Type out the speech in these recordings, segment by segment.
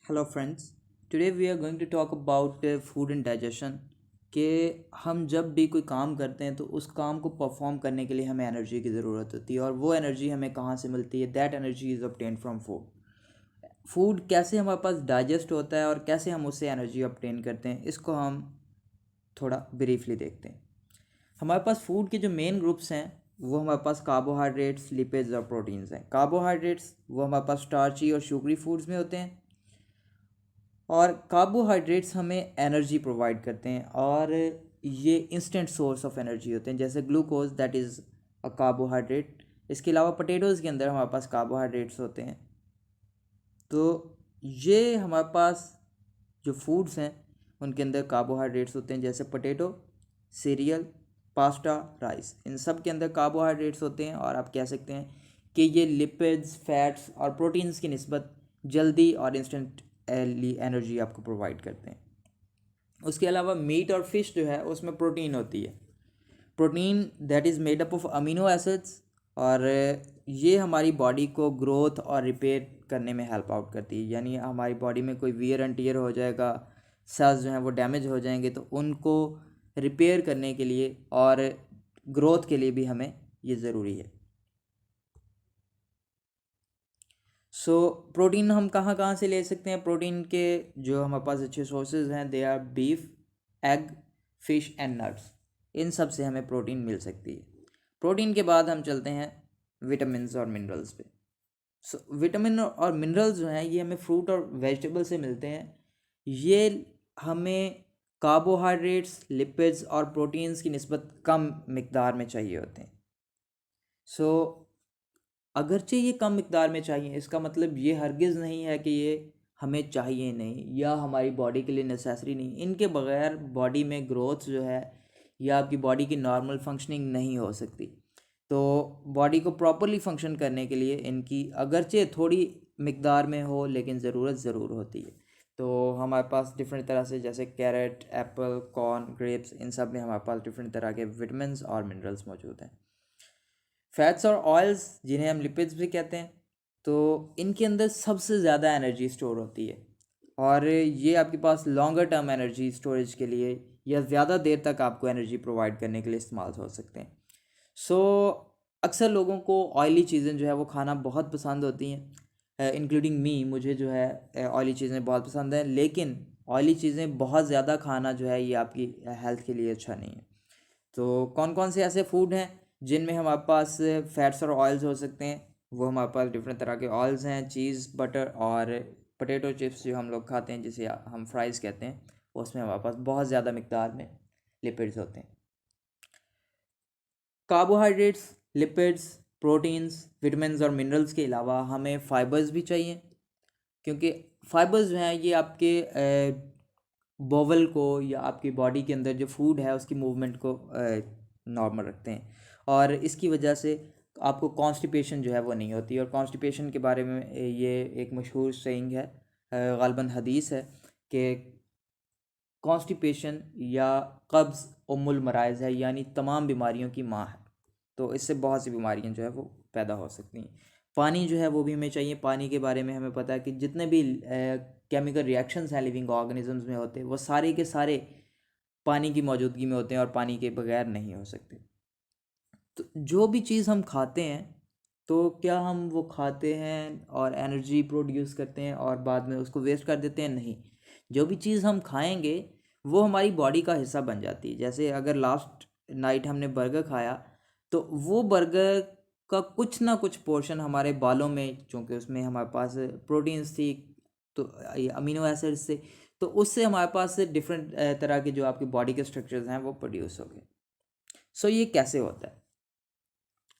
Hello friends, today we are going to talk about food and digestion कि हम जब भी कोई काम करते हैं तो उस काम को परफॉर्म करने के लिए हमें एनर्जी की ज़रूरत होती है और वो एनर्जी हमें कहाँ से मिलती है। That energy is obtain from food. Food कैसे हमारे पास डाइजेस्ट होता है और कैसे हम उससे एनर्जी ऑब्टेन करते हैं, इसको हम थोड़ा ब्रीफली देखते हैं। हमारे पास फूड के जो मेन ग्रुप्स हैं वो हमारे पास कार्बोहाइड्रेट्स, लिपिड्स और प्रोटीन्स हैं। कार्बोहाइड्रेट्स वो हमारे पास स्टार्ची और शुगरी फूड्स में होते हैं और कार्बोहाइड्रेट्स हमें एनर्जी प्रोवाइड करते हैं और ये इंस्टेंट सोर्स ऑफ एनर्जी होते हैं, जैसे glucose that is a carbohydrate. इसके अलावा पोटैटोज़ के अंदर हमारे पास कार्बोहाइड्रेट्स होते हैं। तो ये हमारे पास जो फूड्स हैं उनके अंदर कार्बोहाइड्रेट्स होते हैं, जैसे पोटैटो, सीरियल, पास्ता, राइस, इन सब के अंदर कार्बोहाइड्रेट्स होते हैं। और आप कह सकते हैं कि ये लिपिड्स, फैट्स और प्रोटीन्स की निस्बत जल्दी और इंस्टेंट एनर्जी आपको प्रोवाइड करते हैं। उसके अलावा मीट और फिश जो है उसमें प्रोटीन होती है। Protein that is made up of amino acids और ये हमारी बॉडी को ग्रोथ और रिपेयर करने में हेल्प आउट करती है। यानी हमारी बॉडी में कोई वियर एंड टियर हो जाएगा, सेल्स जो हैं वो डैमेज हो जाएंगे, तो उनको रिपेयर करने के लिए और ग्रोथ के लिए भी हमें ये ज़रूरी है। प्रोटीन हम कहाँ कहाँ से ले सकते हैं? प्रोटीन के जो हमारे पास अच्छे सोर्सेज हैं they are beef, egg, fish and nuts. इन सब से हमें प्रोटीन मिल सकती है। प्रोटीन के बाद हम चलते हैं विटामिन और मिनरल्स पे। विटामिन और मिनरल्स जो हैं ये हमें फ्रूट और वेजिटेबल से मिलते हैं। ये हमें कार्बोहाइड्रेट्स, लिपिड्स और प्रोटीन्स की निस्बत कम मिकदार में चाहिए होते हैं। अगरचे ये कम मिकदार में चाहिए, इसका मतलब ये हरगिज़ नहीं है कि ये हमें चाहिए नहीं या हमारी बॉडी के लिए नेसेसरी नहीं। इनके बगैर बॉडी में ग्रोथ जो है या आपकी बॉडी की नॉर्मल फंक्शनिंग नहीं हो सकती। तो बॉडी को प्रॉपरली फंक्शन करने के लिए इनकी अगरचे थोड़ी मिकदार में हो लेकिन ज़रूरत ज़रूर होती है। तो हमारे पास डिफरेंट तरह से, जैसे कैरेट, एप्पल, कॉर्न, ग्रेप्स, इन सब में हमारे पास डिफरेंट तरह के विटामिन और मिनरल्स मौजूद हैं। फैट्स और ऑयल्स जिन्हें हम लिपिड्स भी कहते हैं, तो इनके अंदर सबसे ज़्यादा एनर्जी स्टोर होती है और ये आपके पास लॉन्गर टर्म एनर्जी स्टोरेज के लिए या ज़्यादा देर तक आपको एनर्जी प्रोवाइड करने के लिए इस्तेमाल हो सकते हैं। सो अक्सर लोगों को ऑयली चीज़ें जो है वो खाना बहुत पसंद होती हैं, इंक्लूडिंग मी। मुझे जो है ऑयली चीज़ें बहुत पसंद हैं, लेकिन ऑयली चीज़ें बहुत ज़्यादा खाना जो है ये आपकी हेल्थ के लिए अच्छा नहीं है। तो कौन कौन से ऐसे फूड हैं जिनमें हमारे पास फैट्स और ऑयल्स हो सकते हैं? वो हमारे पास डिफरेंट तरह के ऑयल्स हैं, चीज़, बटर और पोटैटो चिप्स जो हम लोग खाते हैं, जिसे हम फ्राइज़ कहते हैं, उसमें हमारे पास बहुत ज़्यादा मिकदार में लिपिड्स होते हैं। कार्बोहाइड्रेट्स, लिपिड्स, प्रोटीन्स, विटामिन्स और मिनरल्स के अलावा हमें फाइबर्स भी चाहिए, क्योंकि फाइबर्स जो हैं ये आपके बोवल को या आपकी बॉडी के अंदर जो फूड है उसकी मूवमेंट को नॉर्मल रखते हैं और इसकी वजह से आपको कॉन्स्टिपेशन जो है वो नहीं होती। और कॉन्स्टिपेशन के बारे में ये एक मशहूर सेइंग है, गालबन हदीस है कि कॉन्स्टिपेशन या कब्ज़ उम्मुल मराइज़ है, यानी तमाम बीमारियों की माँ है। तो इससे बहुत सी बीमारियां जो है वो पैदा हो सकती हैं। पानी जो है वो भी हमें चाहिए। पानी के बारे में हमें पता है कि जितने भी केमिकल रिएक्शंस हैं लिविंग ऑर्गेनिजम्स में होते हैं वो सारे के सारे पानी की मौजूदगी में होते हैं और पानी के बगैर नहीं हो सकते। तो जो भी चीज़ हम खाते हैं, तो क्या हम वो खाते हैं और एनर्जी प्रोड्यूस करते हैं और बाद में उसको वेस्ट कर देते हैं? नहीं। जो भी चीज़ हम खाएंगे वो हमारी बॉडी का हिस्सा बन जाती है। जैसे अगर लास्ट नाइट हमने बर्गर खाया तो वो बर्गर का कुछ ना कुछ पोर्शन हमारे बालों में, चूँकि उसमें हमारे पास प्रोटीन्स थी, तो ये अमीनो एसिड्स थे, तो उससे हमारे पास डिफरेंट तरह के जो आपकी बॉडी के स्ट्रक्चर्स हैं वो प्रोड्यूस हो गए। ये कैसे होता है?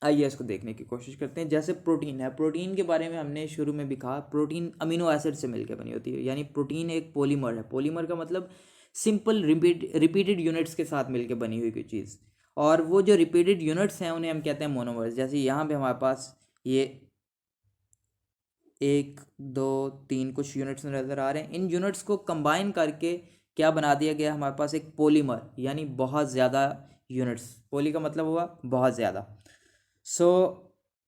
आइए इसको देखने की कोशिश करते हैं। जैसे प्रोटीन है, प्रोटीन के बारे में हमने शुरू में भी कहा, प्रोटीन अमीनो एसिड से मिलकर बनी होती है। यानी प्रोटीन एक पॉलीमर है। पॉलीमर का मतलब सिंपल रिपीटेड यूनिट्स के साथ मिलकर बनी हुई कोई चीज़। और वो जो रिपीटेड यूनिट्स हैं उन्हें हम कहते हैं मोनोमर्स। जैसे यहाँ पे हमारे पास ये 1, 2, 3 कुछ यूनिट्स नज़र आ रहे हैं। इन यूनिट्स को कंबाइन करके क्या बना दिया गया हमारे पास? एक पॉलीमर, यानी बहुत ज़्यादा यूनिट्स। पॉली का मतलब हुआ बहुत ज़्यादा। सो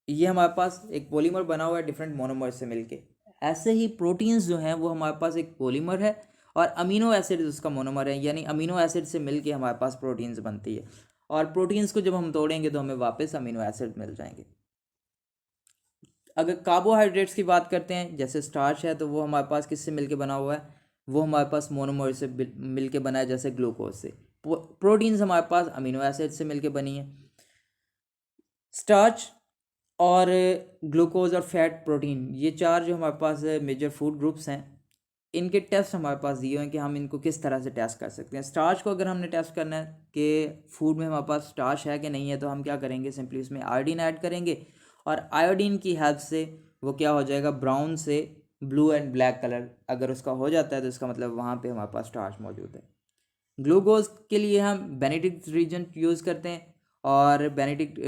ये हमारे पास एक पॉलीमर बना हुआ है डिफरेंट मोनोमर से मिलके। ऐसे ही प्रोटीन्स जो हैं वो हमारे पास एक पॉलीमर है और अमीनो एसिड उसका मोनोमर है, यानी अमीनो एसिड से मिलके हमारे पास प्रोटीन्स बनती है और प्रोटीन्स को जब हम तोड़ेंगे तो हमें वापस अमीनो एसिड मिल जाएंगे। अगर कार्बोहाइड्रेट्स की बात करते हैं, जैसे स्टार्च है तो वो हमारे पास किससे मिलके बना हुआ है, वो हमारे पास मोनोमर से मिलके बना है, जैसे ग्लूकोज से। प्रोटीन्स हमारे पास अमीनो एसिड से मिलके बनी है। स्टार्च और ग्लूकोज और फैट प्रोटीन, ये चार जो हमारे पास मेजर फूड ग्रुप्स हैं, इनके टेस्ट हमारे पास दिए हुए हैं कि हम इनको किस तरह से टेस्ट कर सकते हैं। स्टार्च को अगर हमने टेस्ट करना है कि फूड में हमारे पास स्टार्च है कि नहीं है, तो हम क्या करेंगे, सिंपली उसमें आयोडीन ऐड करेंगे और आयोडीन की हेल्प से वो क्या हो जाएगा, ब्राउन से ब्लू एंड ब्लैक कलर अगर उसका हो जाता है तो इसका मतलब वहाँ पे हमारे पास स्टार्च मौजूद है। ग्लूकोज के लिए हम बेनेडिक्ट रीजेंट यूज़ करते हैं और बेनेडिक्ट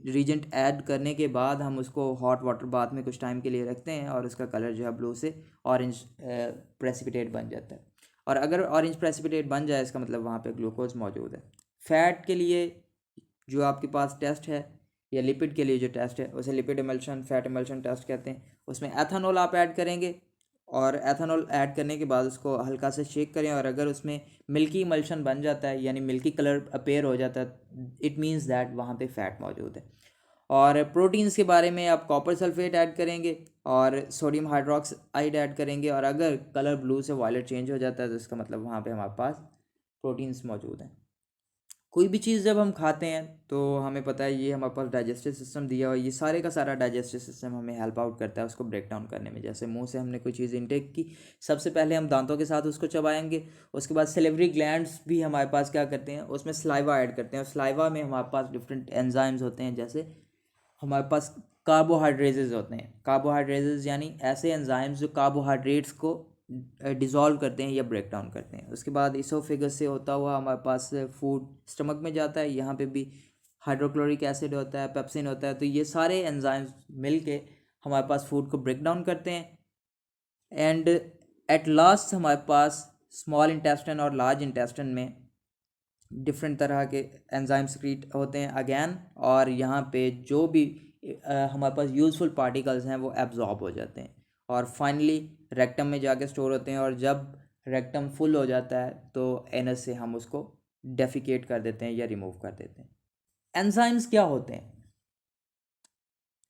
रीजेंट ऐड करने के बाद हम उसको हॉट वाटर बाथ में कुछ टाइम के लिए रखते हैं और उसका कलर जो है ब्लू से ऑरेंज प्रेसिपिटेट बन जाता है। और अगर ऑरेंज प्रेसिपिटेट बन जाए इसका मतलब वहाँ पे ग्लूकोज मौजूद है। फैट के लिए जो आपके पास टेस्ट है या लिपिड के लिए जो टेस्ट है उसे lipid emulsion fat emulsion test कहते हैं। उसमें एथेनॉल आप ऐड करेंगे और एथेनॉल ऐड करने के बाद उसको हल्का से शेक करें और अगर उसमें मिल्की इमल्शन बन जाता है यानी मिल्की कलर अपेयर हो जाता है, इट मीन्स दैट वहाँ पे फैट मौजूद है। और प्रोटीन्स के बारे में आप कॉपर सल्फेट ऐड करेंगे और सोडियम हाइड्रोक्साइड ऐड करेंगे और अगर कलर ब्लू से वायलेट चेंज हो जाता है तो इसका मतलब वहाँ पे हमारे पास प्रोटीन्स मौजूद हैं। कोई भी चीज़ जब हम खाते हैं तो हमें पता है ये हमारे पास डाइजेस्टिव सिस्टम दिया हुआ है, ये सारे का सारा डाइजेस्टिव सिस्टम हमें हेल्प आउट करता है उसको ब्रेक डाउन करने में। जैसे मुंह से हमने कोई चीज़ इनटेक की, सबसे पहले हम दांतों के साथ उसको चबाएंगे, उसके बाद सेलेवरी ग्लैंड्स भी हमारे पास क्या करते हैं, उसमें सलाइवा ऐड करते हैं और सलाइवा में हमारे पास डिफरेंट एंजाइम्स होते हैं। जैसे हमारे पास कार्बोहाइड्रेजेस होते हैं, कार्बोहाइड्रेजेस यानी ऐसे एंजाइम्स जो कार्बोहाइड्रेट्स को डिज़ोल्व करते हैं या ब्रेक डाउन करते हैं। उसके बाद इसोफेगस से होता हुआ हमारे पास फूड स्टमक में जाता है, यहाँ पे भी हाइड्रोक्लोरिक एसिड होता है, पेप्सिन होता है, तो ये सारे एंजाइम्स मिल के हमारे पास फूड को ब्रेक डाउन करते हैं। एंड एट लास्ट हमारे पास स्मॉल इंटेस्टाइन और लार्ज इंटेस्टाइन में डिफरेंट तरह के एंजाइम सिक्रीट होते हैं अगेन, और यहाँ पे जो भी हमारे पास यूज़फुल पार्टिकल्स हैं वो एब्जॉर्ब हो जाते हैं और फाइनली रेक्टम में जाके स्टोर होते हैं। और जब रेक्टम फुल हो जाता है तो एनस से हम उसको डेफिकेट कर देते हैं या रिमूव कर देते हैं। एंजाइम्स क्या होते हैं?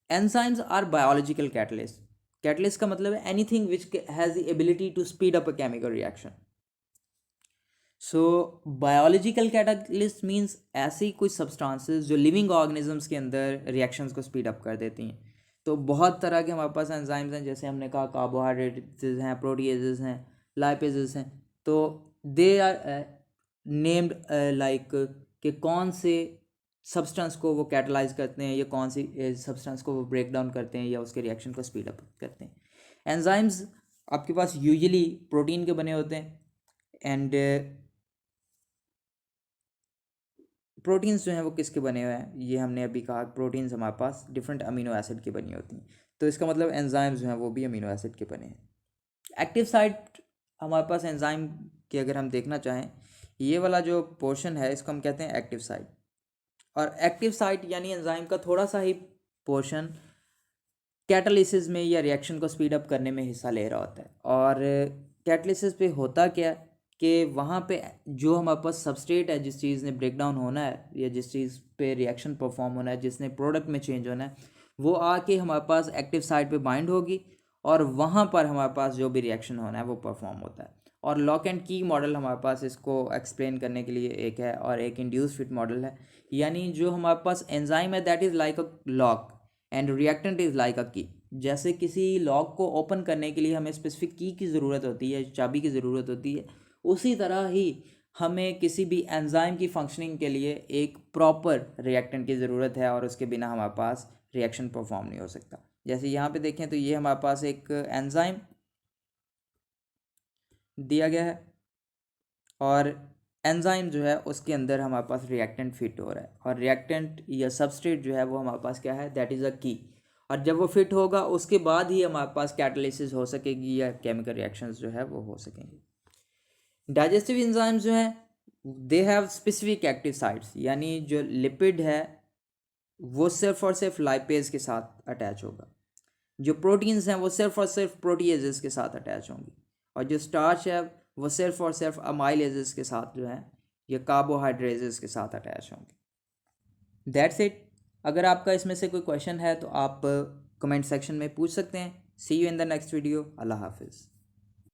Enzymes are biological catalyst. Catalyst का मतलब है anything which has the ability to speed up a chemical reaction. So biological catalyst means ऐसी कुछ सब्सटेंसेस जो लिविंग ऑर्गेनिजम्स के अंदर रिएक्शंस को स्पीड अप कर देती हैं। तो बहुत तरह के हमारे पास एंजाइम्स हैं, जैसे हमने कहा कार्बोहाइड्रेट्स हैं, प्रोटीएजेस हैं, लाइपेजेस हैं। तो दे आर नेम्ड लाइक कि कौन से सब्सटेंस को वो कैटलाइज करते हैं या कौन सी सब्सटेंस को वो ब्रेक डाउन करते हैं या उसके रिएक्शन को स्पीड अप करते हैं। एंजाइम्स आपके पास यूजुअली प्रोटीन के बने होते हैं एंड प्रोटीन्स जो हैं वो किसके बने हुए हैं, ये हमने अभी कहा प्रोटीन्स हमारे पास डिफरेंट अमीनो एसिड की बनी होती हैं, तो इसका मतलब एंजाइम्स जो हैं वो भी अमीनो एसिड के बने हैं। एक्टिव साइट हमारे पास एंजाइम की अगर हम देखना चाहें, ये वाला जो पोर्शन है इसको हम कहते हैं एक्टिव साइट। और एक्टिव साइट यानी एंजाइम का थोड़ा सा ही पोर्शन कैटालिसिस में या रिएक्शन को स्पीड अप करने में हिस्सा ले रहा होता है। और कैटालिसिस पे होता क्या है कि वहाँ पे जो हमारे पास सबस्ट्रेट है, जिस चीज़ ने ब्रेक डाउन होना है या जिस चीज़ पे रिएक्शन परफॉर्म होना है, जिसने प्रोडक्ट में चेंज होना है, वो आके हमारे पास एक्टिव साइट पे बाइंड होगी और वहाँ पर हमारे पास जो भी रिएक्शन होना है वो परफॉर्म होता है। और लॉक एंड की मॉडल हमारे पास इसको एक्सप्लेन करने के लिए एक है और एक इंड्यूस फिट मॉडल है। यानी जो हमारे पास एंजाइम है that is like a lock and reactant is like अ की। जैसे किसी लॉक को ओपन करने के लिए हमें स्पेसिफिक की ज़रूरत होती है, चाबी की ज़रूरत होती है, उसी तरह ही हमें किसी भी एंजाइम की फंक्शनिंग के लिए एक प्रॉपर रिएक्टेंट की ज़रूरत है और उसके बिना हमारे पास रिएक्शन परफॉर्म नहीं हो सकता। जैसे यहाँ पे देखें तो ये हमारे पास एक एंजाइम दिया गया है और एंजाइम जो है उसके अंदर हमारे पास रिएक्टेंट फिट हो रहा है और रिएक्टेंट या सबस्ट्रेट जो है वो हमारे पास क्या है, दैट इज़ अ की। और जब वो फिट होगा उसके बाद ही हमारे पास कैटालिसिस हो सकेगी या केमिकल रिएक्शंस जो है वो हो सकेंगे। डाइजेस्टिव एंजाइम्स जो हैं they have specific active sites, यानी जो लिपिड है वो सिर्फ और सिर्फ लाइपेज के साथ अटैच होगा। जो प्रोटीन्स हैं वो सिर्फ और सिर्फ प्रोटीएजेस के साथ अटैच होंगी, और जो स्टार्च है वो सिर्फ और सिर्फ अमाइलेजेस के साथ जो है ये कार्बोहाइड्रेजेस के साथ अटैच होंगे। That's it. अगर आपका इसमें से कोई क्वेश्चन है तो आप कमेंट सेक्शन में पूछ सकते हैं। See you in the next video. अल्लाह हाफिज़।